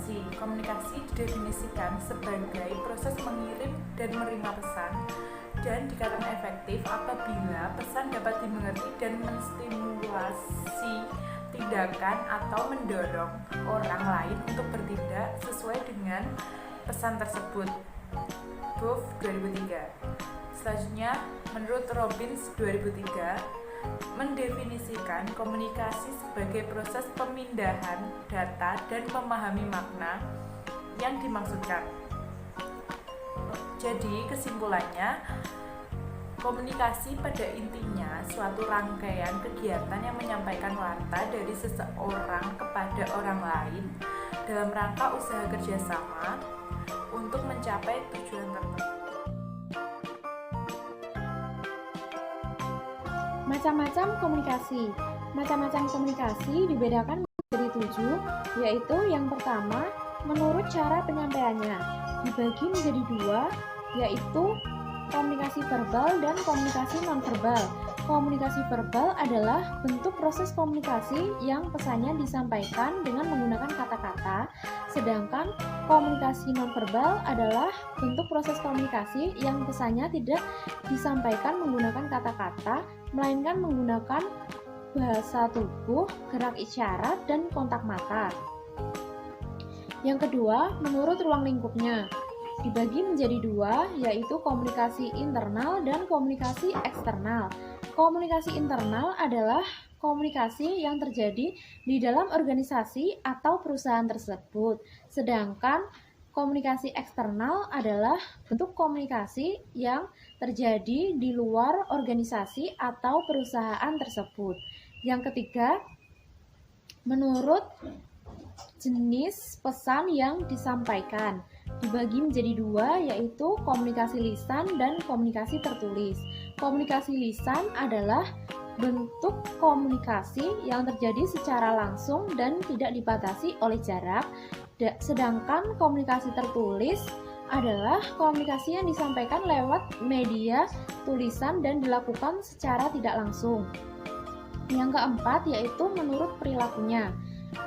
komunikasi. Komunikasi didefinisikan sebagai proses mengirim dan menerima pesan dan dikatakan efektif apabila pesan dapat dimengerti dan menstimulasi tindakan atau mendorong orang lain untuk bertindak sesuai dengan pesan tersebut. Booth 2003. Selanjutnya, menurut Robbins 2003, mendefinisikan komunikasi sebagai proses pemindahan data dan memahami makna yang dimaksudkan. Jadi kesimpulannya, komunikasi pada intinya suatu rangkaian kegiatan yang menyampaikan warta dari seseorang kepada orang lain dalam rangka usaha kerjasama untuk mencapai tujuan tertentu. Macam-macam komunikasi. Macam-macam komunikasi dibedakan menjadi 7, yaitu yang pertama, menurut cara penyampaiannya. Dibagi menjadi 2, yaitu komunikasi verbal dan komunikasi nonverbal. Komunikasi verbal adalah bentuk proses komunikasi yang pesannya disampaikan dengan menggunakan kata-kata, sedangkan komunikasi nonverbal adalah bentuk proses komunikasi yang pesannya tidak disampaikan menggunakan kata-kata, melainkan menggunakan bahasa tubuh, gerak isyarat, dan kontak mata. Yang kedua, menurut ruang lingkupnya. Dibagi menjadi 2, yaitu komunikasi internal dan komunikasi eksternal. Komunikasi internal adalah komunikasi yang terjadi di dalam organisasi atau perusahaan tersebut, sedangkan komunikasi eksternal adalah bentuk komunikasi yang terjadi di luar organisasi atau perusahaan tersebut. Yang ketiga, menurut jenis pesan yang disampaikan. Dibagi menjadi 2, yaitu komunikasi lisan dan komunikasi tertulis. Komunikasi lisan adalah bentuk komunikasi yang terjadi secara langsung dan tidak dibatasi oleh jarak, sedangkan komunikasi tertulis adalah komunikasi yang disampaikan lewat media tulisan dan dilakukan secara tidak langsung. Yang keempat, yaitu menurut perilakunya.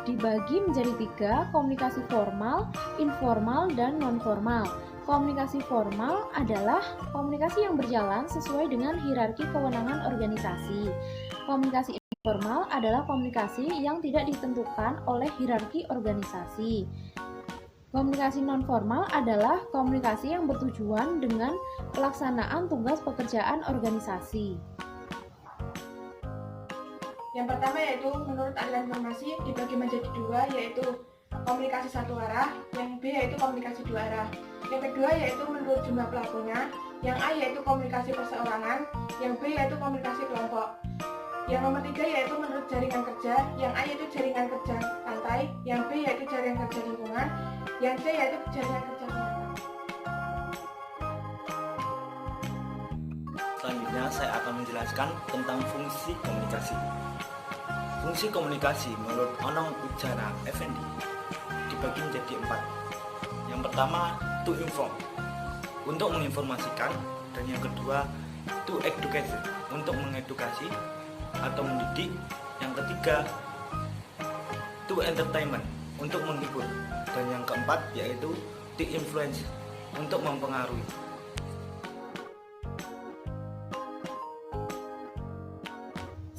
Dibagi menjadi 3, komunikasi formal, informal, dan nonformal. Komunikasi formal adalah komunikasi yang berjalan sesuai dengan hierarki kewenangan organisasi. Komunikasi informal adalah komunikasi yang tidak ditentukan oleh hierarki organisasi. Komunikasi nonformal adalah komunikasi yang bertujuan dengan pelaksanaan tugas pekerjaan organisasi. Yang pertama yaitu menurut aliran informasi dibagi menjadi 2, yaitu komunikasi satu arah, yang B yaitu komunikasi 2 arah. Yang kedua yaitu menurut jumlah pelakunya, yang A yaitu komunikasi perseorangan, yang B yaitu komunikasi kelompok. Yang nomor 3 yaitu menurut jaringan kerja, yang A yaitu jaringan kerja rantai, yang B yaitu jaringan kerja lingkungan, yang C yaitu jaringan kerja kelompok. Selanjutnya saya akan menjelaskan tentang fungsi komunikasi. Fungsi komunikasi menurut Onong Ujara Effendi dibagi menjadi 4. Yang pertama, to inform, untuk menginformasikan, dan yang kedua, to educate, untuk mengedukasi atau mendidik. Yang ketiga, to entertainment, untuk menghibur, dan yang keempat yaitu to influence, untuk mempengaruhi.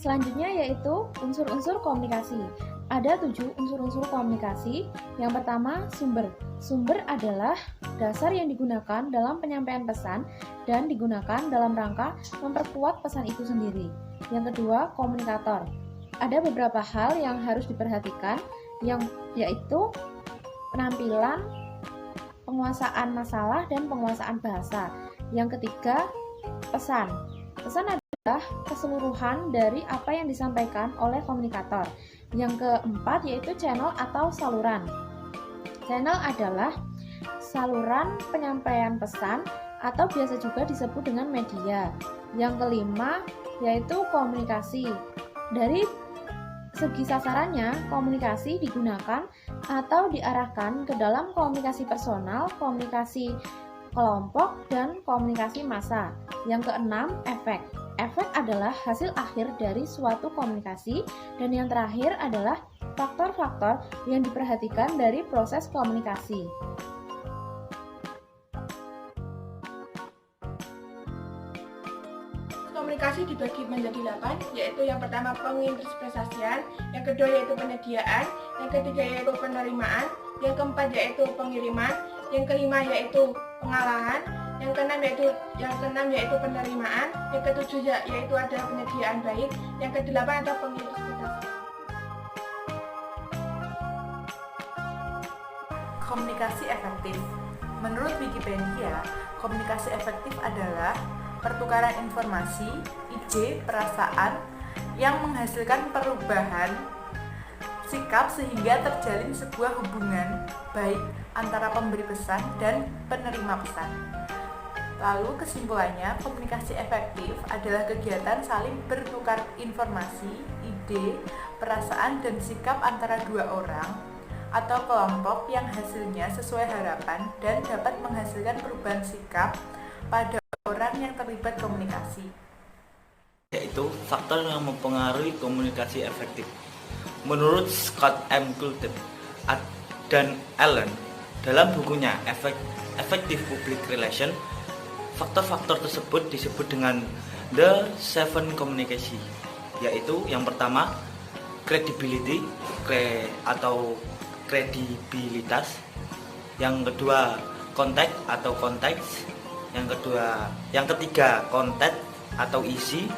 Selanjutnya yaitu unsur-unsur komunikasi. Ada 7 unsur-unsur komunikasi. Yang pertama, sumber. Sumber adalah dasar yang digunakan dalam penyampaian pesan dan digunakan dalam rangka memperkuat pesan itu sendiri. Yang kedua, komunikator. Ada beberapa hal yang harus diperhatikan, yaitu penampilan, penguasaan masalah, dan penguasaan bahasa. Yang ketiga, pesan. Pesan adalah keseluruhan dari apa yang disampaikan oleh komunikator. Yang keempat yaitu channel atau saluran. Channel adalah saluran penyampaian pesan atau biasa juga disebut dengan media. Yang kelima yaitu komunikasi. Dari segi sasarannya, komunikasi digunakan atau diarahkan ke dalam komunikasi personal, komunikasi kelompok, dan komunikasi massa. Yang keenam, efek. efek adalah hasil akhir dari suatu komunikasi, dan yang terakhir adalah faktor-faktor yang diperhatikan dari proses komunikasi. Komunikasi dibagi menjadi 8, yaitu yang pertama penginterpretasian, yang kedua yaitu penyediaan, yang ketiga yaitu penerimaan, yang keempat yaitu pengiriman, yang kelima yaitu pengalahan, yang keenam yaitu penerimaan, yang ketujuh yaitu ada penyediaan baik, yang kedelapan ada penginterpretasian. Komunikasi efektif. Menurut Wikipedia, komunikasi efektif adalah pertukaran informasi, ide, perasaan yang menghasilkan perubahan sikap sehingga terjalin sebuah hubungan baik antara pemberi pesan dan penerima pesan. Lalu kesimpulannya, komunikasi efektif adalah kegiatan saling bertukar informasi, ide, perasaan, dan sikap antara dua orang atau kelompok yang hasilnya sesuai harapan dan dapat menghasilkan perubahan sikap pada orang yang terlibat komunikasi. Yaitu faktor yang mempengaruhi komunikasi efektif. Menurut Scott M. Coulter dan Allen dalam bukunya Effective Public Relation, faktor-faktor tersebut disebut dengan The Seven Communication, yaitu yang pertama credibility atau kredibilitas, yang kedua konteks atau konteks, yang ketiga konten atau isi,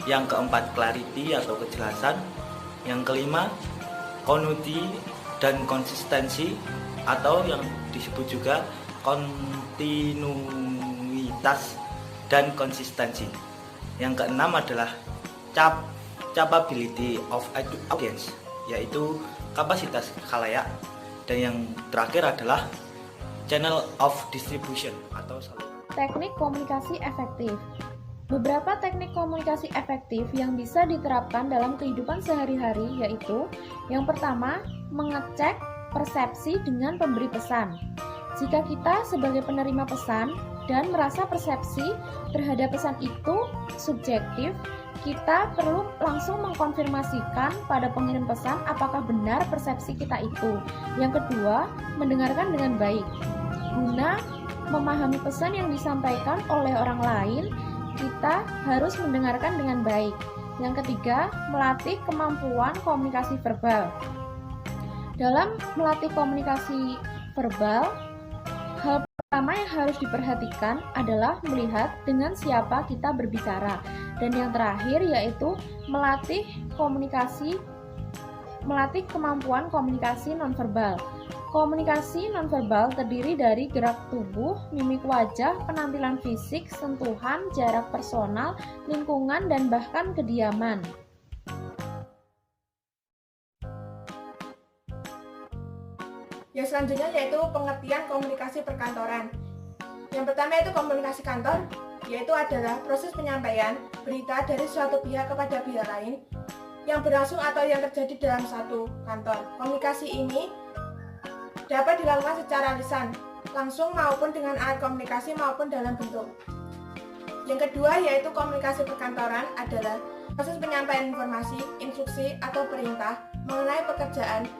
yang keempat clarity atau kejelasan, yang kelima continuity dan konsistensi atau yang disebut juga kontinuitas dan konsistensi. Yang keenam adalah capability of audience, yaitu kapasitas khalayak, dan yang terakhir adalah channel of distribution atau saluran. Teknik komunikasi efektif. Beberapa teknik komunikasi efektif yang bisa diterapkan dalam kehidupan sehari-hari yaitu yang pertama, mengecek persepsi dengan pemberi pesan. Jika kita sebagai penerima pesan dan merasa persepsi terhadap pesan itu subjektif, kita perlu langsung mengkonfirmasikan pada pengirim pesan apakah benar persepsi kita itu. Yang kedua, mendengarkan dengan baik. Guna memahami pesan yang disampaikan oleh orang lain, kita harus mendengarkan dengan baik. Yang ketiga, melatih kemampuan komunikasi verbal. Dalam melatih komunikasi verbal, hal pertama yang harus diperhatikan adalah melihat dengan siapa kita berbicara. Dan yang terakhir yaitu melatih kemampuan komunikasi nonverbal. Komunikasi nonverbal terdiri dari gerak tubuh, mimik wajah, penampilan fisik, sentuhan, jarak personal, lingkungan, dan bahkan kediaman. Yang selanjutnya yaitu pengertian komunikasi perkantoran. Yang pertama yaitu komunikasi kantor, yaitu adalah proses penyampaian berita dari suatu pihak kepada pihak lain yang berlangsung atau yang terjadi dalam satu kantor. Komunikasi ini dapat dilakukan secara lisan, langsung maupun dengan alat komunikasi maupun dalam bentuk. Yang kedua yaitu komunikasi perkantoran adalah proses penyampaian informasi, instruksi, atau perintah mengenai pekerjaan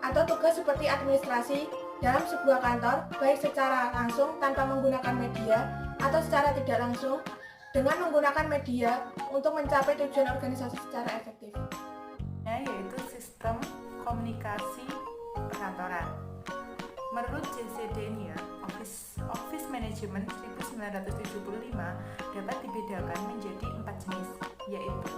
atau tugas seperti administrasi dalam sebuah kantor, baik secara langsung tanpa menggunakan media atau secara tidak langsung dengan menggunakan media untuk mencapai tujuan organisasi secara efektif. Yaitu sistem komunikasi perkantoran. Menurut J.C. Daniel, Office Management 1975 dapat dibedakan menjadi 4 jenis, yaitu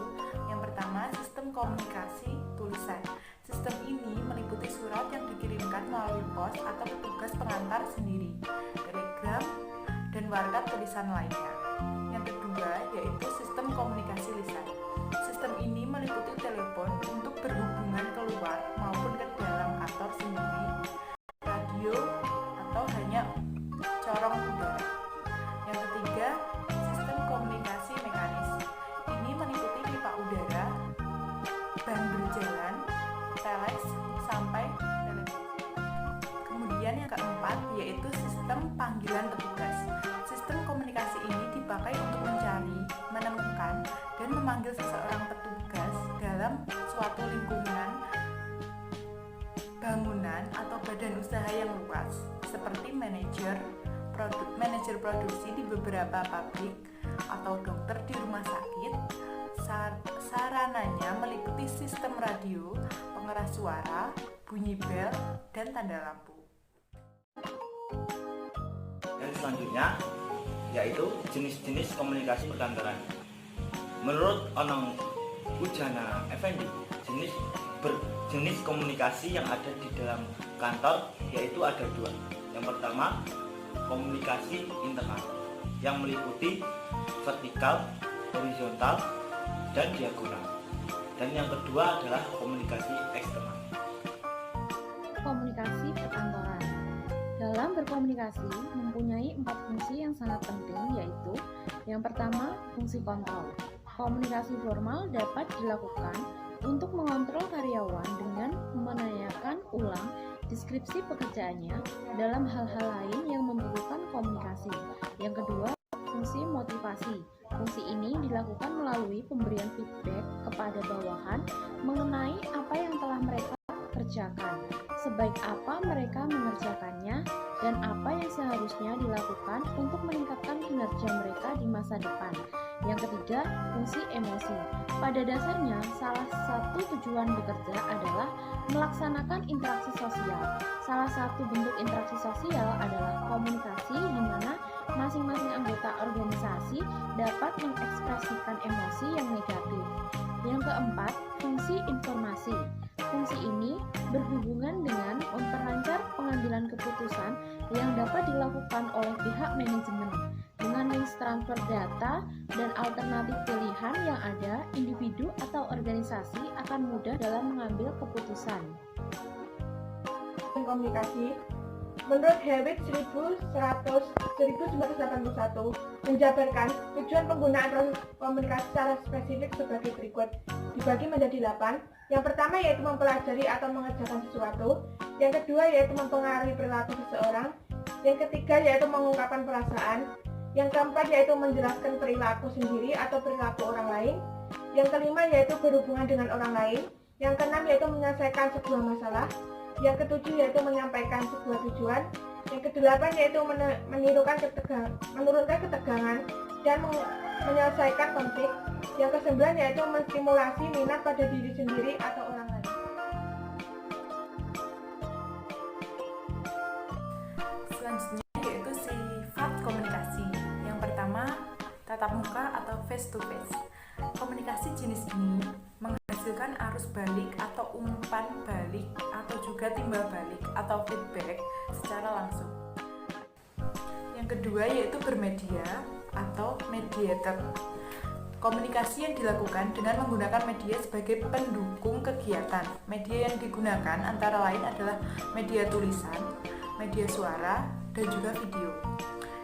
yang pertama sistem komunikasi tulisan. Sistem ini meliputi surat yang dikirimkan melalui pos atau petugas pengantar sendiri, telegram, dan warkat tulisan lainnya. Yang kedua yaitu sistem komunikasi lisan. Sistem ini meliputi telepon untuk berhubungan keluar maupun ke dalam kantor sendiri, radio, atau hanya corong udara. Yang ketiga, sistem komunikasi mekanis. Ini meliputi pipa udara, ban berjalan, telex, sampai televisi. Kemudian yang keempat yaitu sistem panggilan petugas. Sistem komunikasi ini dipakai untuk mencari, menemukan, memanggil seseorang petugas dalam suatu lingkungan, bangunan atau badan usaha yang luas, seperti manajer produksi di beberapa pabrik atau dokter di rumah sakit. Sarananya meliputi sistem radio, pengeras suara, bunyi bel, dan tanda lampu. Dan selanjutnya yaitu jenis-jenis komunikasi perkantoran. Menurut Onong Ujana Effendi, jenis komunikasi yang ada di dalam kantor yaitu ada dua. Yang pertama, komunikasi internal yang meliputi vertikal, horizontal, dan diagonal. Dan yang kedua adalah komunikasi eksternal. Komunikasi perkantoran. Dalam berkomunikasi mempunyai 4 fungsi yang sangat penting, yaitu yang pertama, fungsi kontrol. Komunikasi formal dapat dilakukan untuk mengontrol karyawan dengan menanyakan ulang deskripsi pekerjaannya dalam hal-hal lain yang memerlukan komunikasi. Yang kedua, fungsi motivasi. Fungsi ini dilakukan melalui pemberian feedback kepada bawahan mengenai apa yang telah mereka kerjakan, sebaik apa mereka mengerjakannya, dan apa yang seharusnya dilakukan untuk meningkatkan kinerja mereka di masa depan. Yang ketiga, fungsi emosi. Pada dasarnya, salah satu tujuan bekerja adalah melaksanakan interaksi sosial. Salah satu bentuk interaksi sosial adalah komunikasi, di mana masing-masing anggota organisasi dapat mengekspresikan emosi yang negatif. Yang keempat, fungsi informasi. Fungsi ini berhubungan dengan memperlancar pengambilan keputusan yang dapat dilakukan oleh pihak manajemen. Dengan link transfer data dan alternatif pilihan yang ada, individu atau organisasi akan mudah dalam mengambil keputusan. Komunikasi menurut Hewitt 1981 menjabarkan tujuan penggunaan proses komunikasi secara spesifik sebagai berikut, dibagi menjadi 8. Yang pertama yaitu mempelajari atau mengerjakan sesuatu. Yang kedua yaitu mempengaruhi perilaku seseorang. Yang ketiga yaitu mengungkapkan perasaan. Yang keempat yaitu menjelaskan perilaku sendiri atau perilaku orang lain. Yang kelima yaitu berhubungan dengan orang lain. Yang keenam yaitu menyelesaikan sebuah masalah. Yang ketujuh yaitu menyampaikan sebuah tujuan. Yang kedelapan yaitu menurunkan ketegangan dan menyelesaikan konflik. Yang kesembilan yaitu menstimulasi minat pada diri sendiri atau orang lain. Selanjutnya yaitu sifat komunikasi. Yang pertama, tatap muka atau face to face. Komunikasi jenis ini menghasilkan arus balik atau umpan balik atau juga timbal balik atau feedback secara langsung. Yang kedua yaitu bermedia atau mediator. Komunikasi yang dilakukan dengan menggunakan media sebagai pendukung kegiatan. Media yang digunakan antara lain adalah media tulisan, media suara, dan juga video.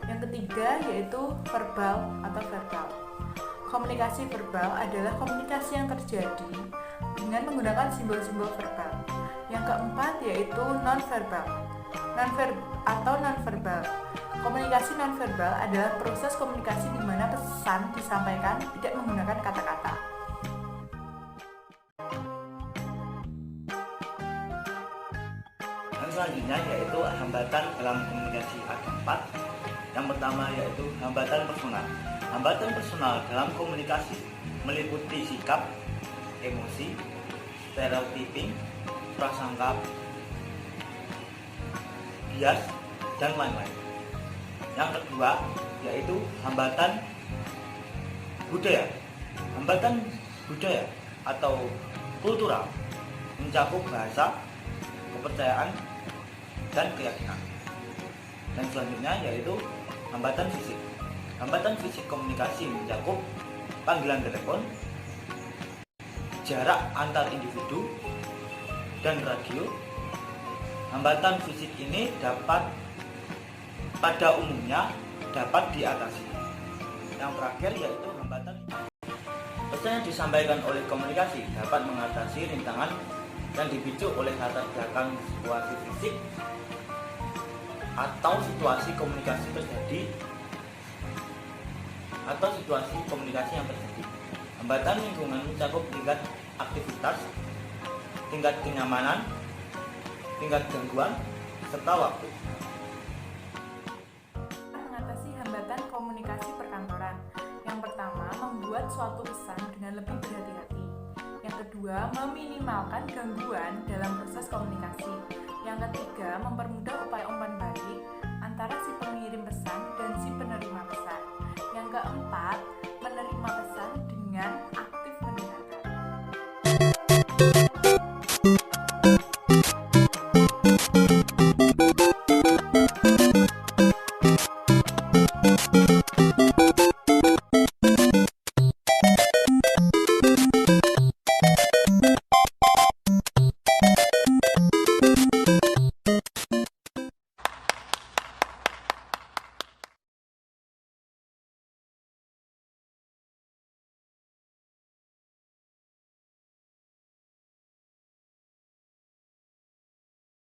Yang ketiga yaitu verbal atau verbal. Komunikasi verbal adalah komunikasi yang terjadi dengan menggunakan simbol-simbol verbal. Yang keempat yaitu non-verbal atau non-verbal. Komunikasi non-verbal adalah proses komunikasi di mana pesan disampaikan tidak menggunakan kata-kata. Dan selanjutnya yaitu hambatan dalam komunikasi ada 4. Yang pertama yaitu hambatan personal. Hambatan personal dalam komunikasi meliputi sikap, emosi, stereotyping, prasangka, bias, dan lain-lain. Yang kedua yaitu hambatan budaya. Hambatan budaya atau kultural mencakup bahasa, kepercayaan, dan keyakinan. Dan selanjutnya yaitu hambatan fisik. Hambatan fisik komunikasi mencakup panggilan telepon, jarak antar individu, dan radio. Hambatan fisik ini pada umumnya dapat diatasi. Yang terakhir yaitu hambatan. Pesan yang disampaikan oleh komunikasi dapat mengatasi rintangan yang dipicu oleh latar belakang situasi fisik atau situasi komunikasi yang terjadi. Hambatan lingkungan mencakup tingkat aktivitas, tingkat kenyamanan, tingkat gangguan, serta waktu. Mengatasi hambatan komunikasi perkantoran. Yang pertama, membuat suatu pesan dengan lebih berhati-hati. Yang kedua, meminimalkan gangguan dalam proses komunikasi. Yang ketiga, mempermudah upaya-upaya